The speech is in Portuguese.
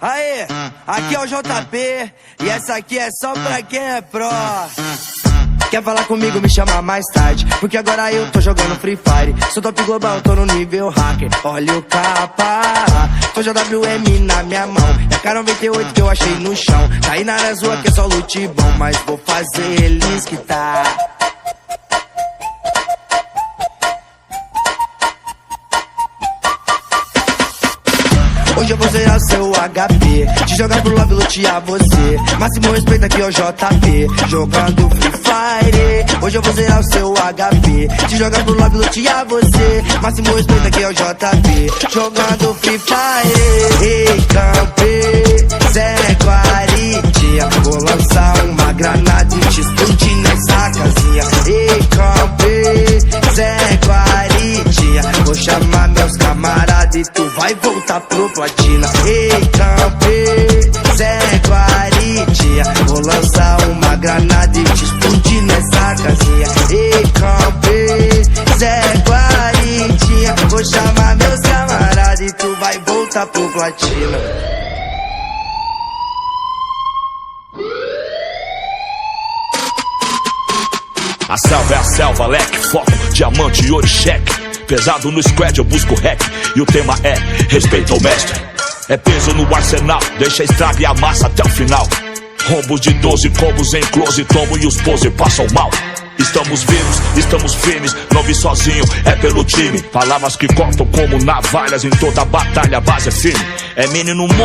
Aê, aqui é o JP e essa aqui é só pra quem é pró. Quer falar comigo, me chama mais tarde, porque agora eu tô jogando Free Fire. Sou top global, tô no nível hacker, olha o capa. Tô JWM na minha mão, e a K98 que eu achei no chão. Tá aí na rua que é só loot bom, mas vou fazer eles quitar. Hoje eu vou zerar seu HP, te jogar pro lobby, lutear você. Máximo respeito aqui é o JP, jogando Free Fire. Hoje eu vou zerar o seu HP, te jogar pro lobby, lutear você. Máximo respeito aqui é o JP, jogando Free Fire. Ei, campe, Zé Guaritinha, vou lançar uma granada e te explodir nessa casinha. Ei, campe, Zé Guaritinha, vou chamar meus camaradas e tu vai voltar pro platina. Ei, campe, Zé Guaritinha, vou lançar uma granada e te explodir nessa casinha. Ei, campe, Zé Guaritinha, vou chamar meus camaradas e tu vai voltar pro platina. A selva é a selva, leque, foco, diamante, ouro e cheque. Pesado no squad, eu busco hack, e o tema é respeito ao mestre. É peso no arsenal, deixa a estrada e amassa até o final. Rombos de 12 combos em close, tombo e os pose passam mal. Estamos vivos, estamos firmes, não vi sozinho, é pelo time. Palavras que cortam como navalhas, em toda batalha a base é firme. É menino mundo.